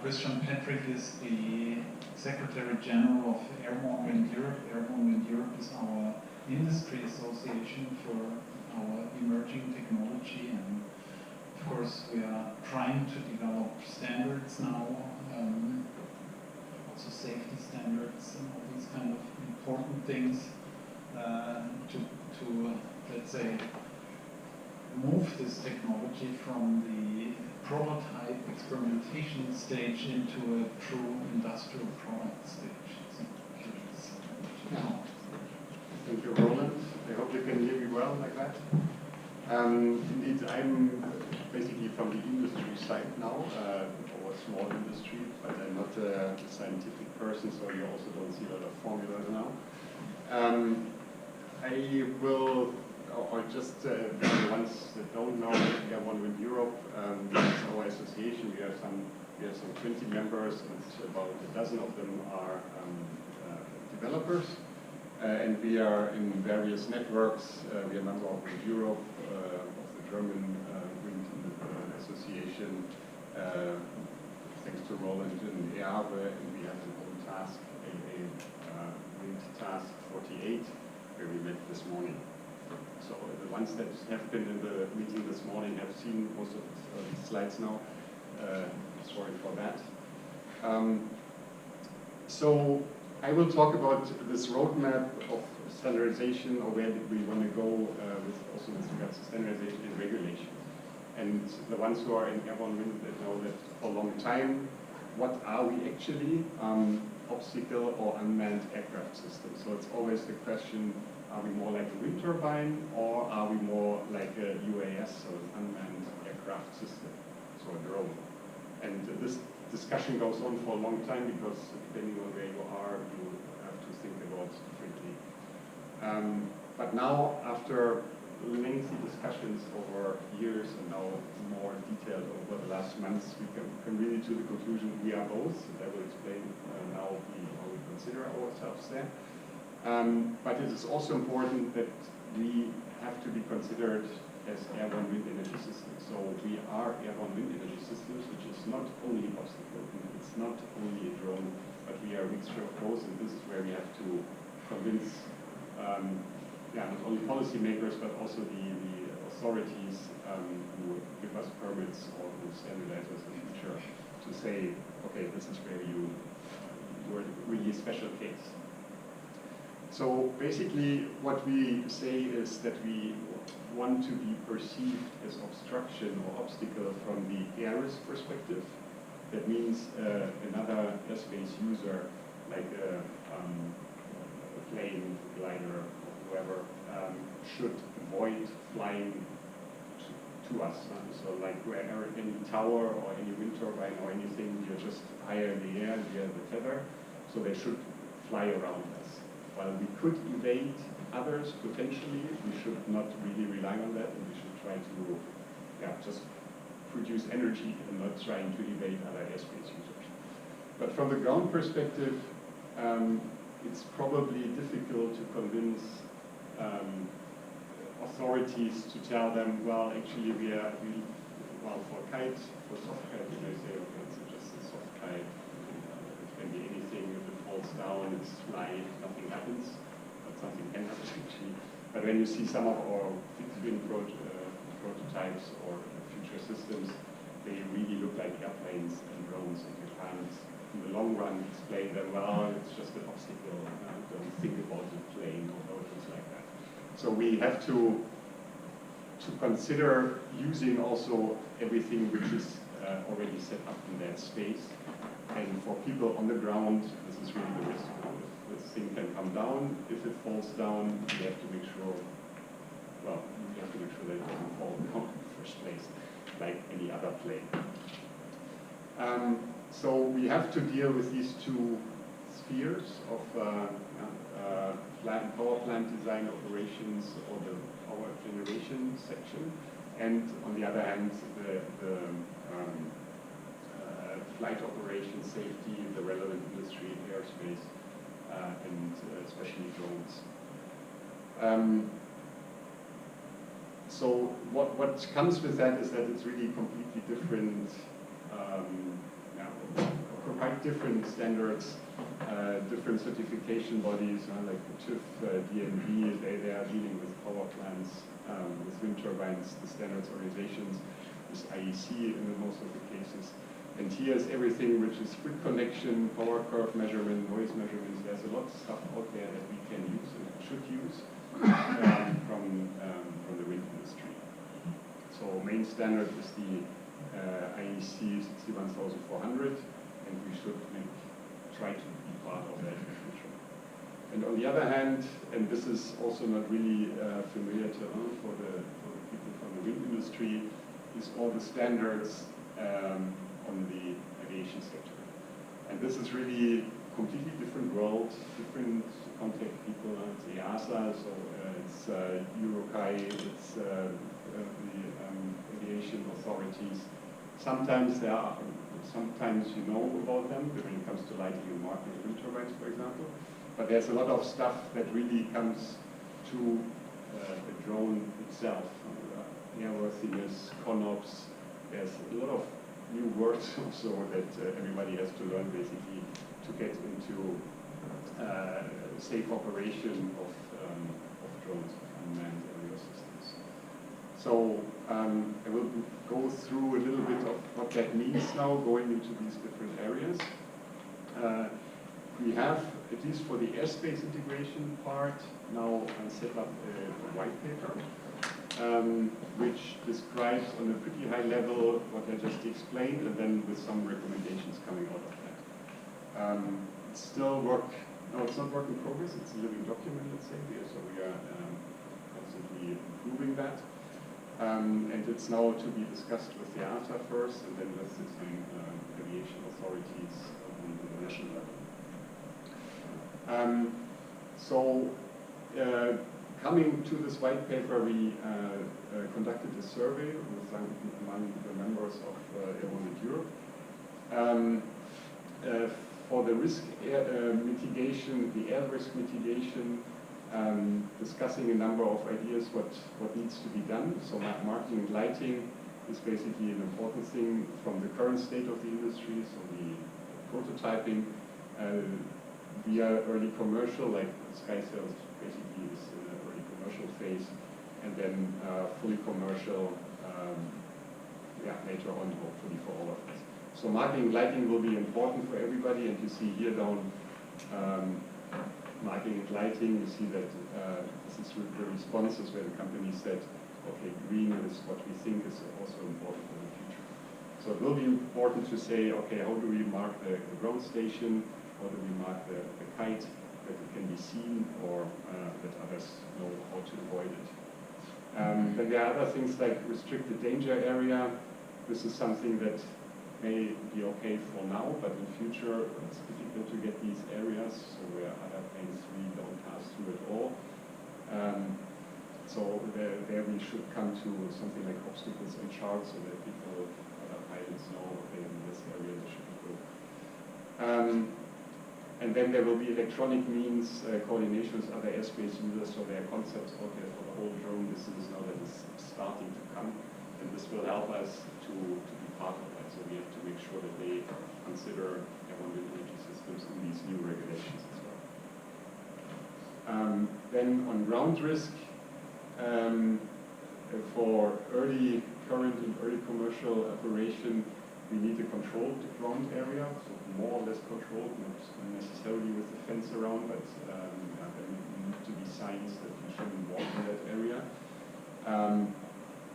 Christian Patrick is the Secretary General of Airborne Wind Europe. Airborne Wind Europe is our industry association for our emerging technology, and of course we are trying to develop standards now, also safety standards and all these kind of important things to let's say, move this technology from the prototype experimentation stage into a true industrial product stage. Thank you, Roland. I hope you can hear me well like that. Indeed, I'm basically from the industry side now, or small industry, but I'm not a scientific person, so you also don't see a lot of formulas now. I will, or just the ones that don't know, Airborne Wind Europe, it's our association. We have some 20 members, and about a dozen of them are developers. And we are in various networks. We are a member of Wind Europe, of the German Wind Association, thanks to Roland and AWEE, and we have an own task, AEA Wind Task 48, where we met this morning. So the ones that have been in the meeting this morning have seen most of the slides now. Sorry for that. So I will talk about this roadmap of standardization, or where did we want to go also with regards to standardization and regulation. And the ones who are in Airborne Wind that know that for a long time, what are we actually? Obstacle or unmanned aircraft systems. So it's always the question, are we more like a wind turbine, or are we more like a UAS, so an unmanned aircraft system, so a drone? And this discussion goes on for a long time, because depending on where you are, you have to think about it differently. But now, after lengthy discussions over years, and now more detailed over the last months, we can really to the conclusion we are both, and I will explain now how we consider ourselves there. But it is also important that we have to be considered as airborne wind energy systems. So we are airborne wind energy systems, which is not only obstacle, it's not only a drone, but we are a mixture of both, and this is where we have to convince not only policymakers, but also the authorities who give us permits or who standardize us in the future to say, okay, this is where you're really a special case. So basically what we say is that we want to be perceived as obstruction or obstacle from the AWES perspective. That means another airspace user, like a plane, glider, or whoever, should avoid flying to us. So like wherever any tower or any wind turbine or anything, you're just higher in the air via the tether, so they should fly around us. While we could evade others potentially, we should not really rely on that, and we should try to just produce energy and not trying to evade other airspace users. But from the ground perspective, it's probably difficult to convince authorities to tell them, well, actually well, for kites, for soft kite, you may say, okay, it's just a soft kite. It can be anything. If it falls down, it's light, nothing happens. But something can happen actually. But when you see some of our fixed-wing prototypes or future systems, they really look like airplanes and drones, and you can't, in the long run, explain them, well, it's just an obstacle. Don't think about the plane or things like that. So we have to consider using also everything which is already set up in that space. And for people on the ground, this is really the risk. This thing can come down. If it falls down, we have to make sure, well, we have to make sure that it doesn't fall down in the first place, like any other plane. So we have to deal with these two spheres of power plant design operations, or the power generation section, and on the other hand, the flight operation safety, the relevant industry, airspace, and especially drones. So what comes with that is that it's really completely different different standards, different certification bodies, like TÜV, DNV, they are dealing with power plants, with wind turbines, the standards organizations, with IEC in most of the cases. And here's everything which is grid connection, power curve measurement, noise measurements. There's a lot of stuff out there that we can use and should use from the wind industry. So main standard is the IEC 61400, and we should try to be part of that in the future. And on the other hand, and this is also not really familiar to for the people from the wind industry, is all the standards on the aviation sector. And this is really completely different world, different contact people. It's EASA, so it's Eurokai, it's the aviation authorities. Sometimes you know about them when it comes to lighting and marking of wind turbines, for example. But there's a lot of stuff that really comes to the drone itself. Airworthiness, CONOPS, there's a lot of new words also that everybody has to learn basically to get into safe operation of drones, unmanned aerial systems. So I will go through a little bit of what that means now, going into these different areas. We have, at least for the airspace integration part, now set up a white paper, which describes on a pretty high level what I just explained, and then with some recommendations coming out of that. It's still it's not work in progress, it's a living document, let's say, so we are constantly improving that. And it's now to be discussed with the EASA first, and then with some aviation authorities on the national level. Coming to this white paper, we conducted a survey with among the members of Airborne Wind Europe for the risk mitigation, the air risk mitigation, discussing a number of ideas what needs to be done. So marking and lighting is basically an important thing from the current state of the industry, so the prototyping. We are early commercial, like SkySail basically is in an early commercial phase, and then fully commercial later on, hopefully for all of us. So marking and lighting will be important for everybody, and you see here down marking and lighting, you see that this is the responses where the company said, okay, green is what we think is also important for the future. So it will be important to say, okay, how do we mark the ground station? How do we mark the kite, that it can be seen, or that others know how to avoid it. Then there are other things like restricted danger area. This is something that may be okay for now, but in future it's difficult to get these areas, so where other planes really don't pass through at all. So there we should come to something like obstacles and charts, so that people, other pilots know, okay, in this area they should go. And then there will be electronic means, coordination with other airspace users, so there are concepts out there for the whole drone. This is now that is starting to come, and this will help us to be part of that. So we have to make sure that they consider Airborne Wind Energy systems in these new regulations as well. Then on ground risk, for early current and early commercial operation, we need a controlled ground area, so more or less controlled, not necessarily with the fence around, but there need to be signs that you shouldn't walk in that area.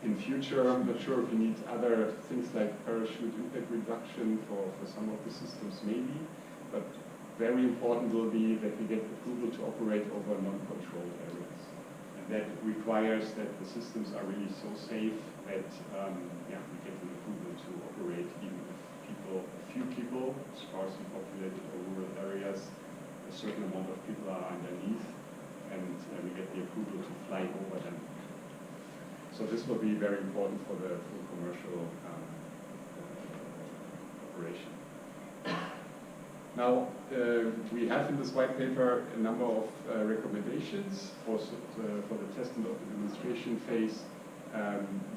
In future, I'm not sure if we need other things like parachute impact reduction for some of the systems, maybe, but very important will be that we get approval to operate over non-controlled areas. And that requires that the systems are really so safe that we get an approval to operate even if a few people, sparsely populated or rural areas, a certain amount of people are underneath, and we get the approval to fly over them. So this will be very important for the full commercial operation. Now, we have in this white paper a number of recommendations for the test and demonstration phase.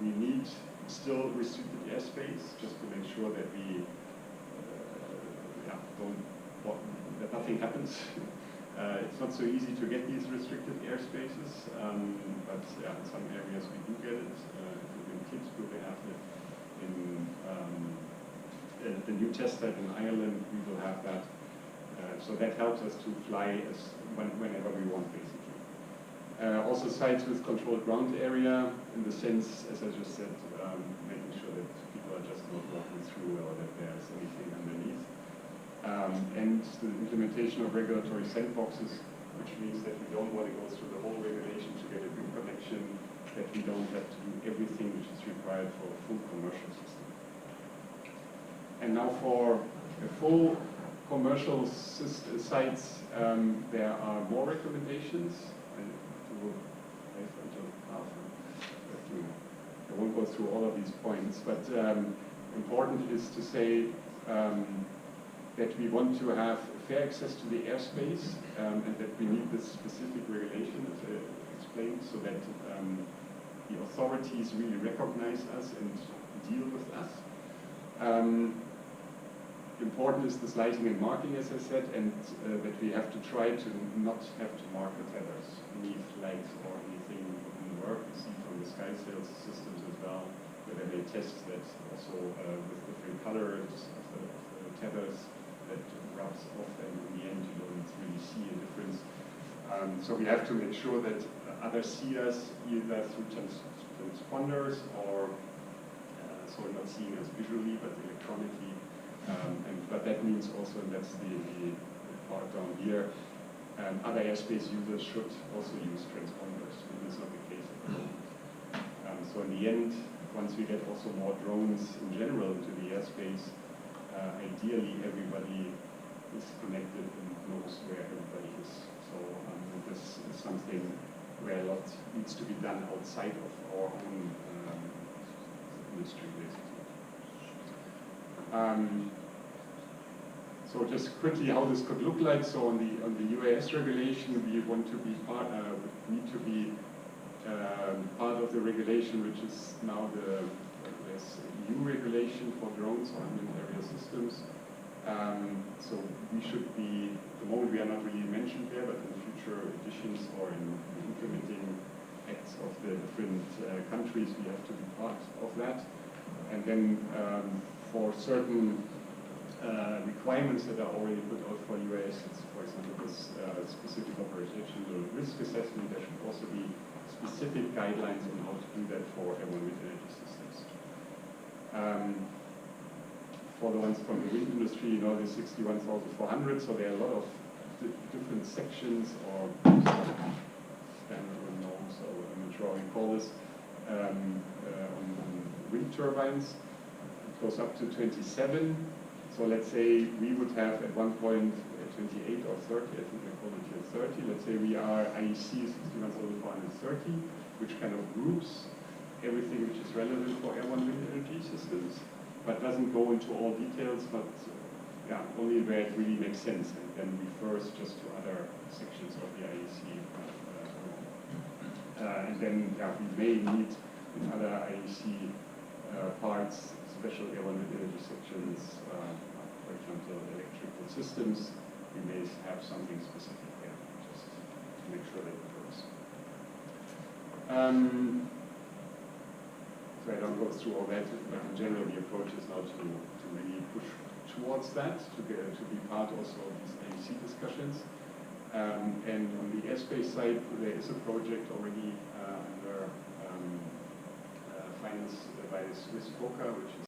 We need still restricted airspace just to make sure that we nothing happens. It's not so easy to get these restricted airspaces, but yeah, in some areas we do get it. In Kitzbühel we have it. In the new test site in Ireland we will have that. So that helps us to fly whenever we want, basically. Also sites with controlled ground area, in the sense, as I just said, making sure that people are just not walking through or that there's anything underneath. And the implementation of regulatory sandboxes, which means that we don't want to go through the whole regulation to get a good connection, that we don't have to do everything which is required for a full commercial system. And now for a full commercial sites, there are more recommendations. I won't go through all of these points, but important is to say that we want to have fair access to the airspace and that we need this specific regulation, as I explained, so that the authorities really recognize us and deal with us. Important is this lighting and marking, as I said, and that we have to try to not have to mark the tethers beneath lights or anything in work. You see from the sky sails systems as well, where they may test that also with different colors of the tethers that rubs off, and in the end you don't really see a difference. So we have to make sure that others see us either through transponders or so we're not seeing us visually but electronically. But that means also, and that's the part down here, other airspace users should also use transponders, and that's not the case at the moment. So in the end, once we get also more drones in general into the airspace, ideally everybody is connected and knows where everybody is. So this is something where a lot needs to be done outside of our own industry, basically. So just quickly how this could look like. So on the UAS regulation, we want to be need to be part of the regulation, which is now there's EU regulation for drones or unmanned aerial systems. So we should be, at the moment we are not really mentioned there, but in future editions or in implementing acts of the different countries, we have to be part of that. And then for certain requirements that are already put out for UAS, for example, this specific operational risk assessment, there should also be specific guidelines on how to do that for airborne wind energy systems. For the ones from the wind industry, you know, the 61,400, so there are a lot of different sections or standard norms, so I'm not sure how you call this, on wind turbines. It goes up to 27. So let's say we would have at one point 28 or 30, I think I call it here 30. Let's say we are IEC 61,430, which kind of groups everything which is relevant for airborne wind energy systems, but doesn't go into all details, but yeah, only where it really makes sense, and then refers just to other sections of the IEC. And then yeah, we may need in other IEC parts special airborne wind energy sections, for example, electrical systems. We may have something specific there, just to make sure that it works. So I don't go through all that, but in general the approach is now to really push towards that, to be part also of these IEC discussions. And on the airspace side, there is a project already under financed by Swiss FOCA, which is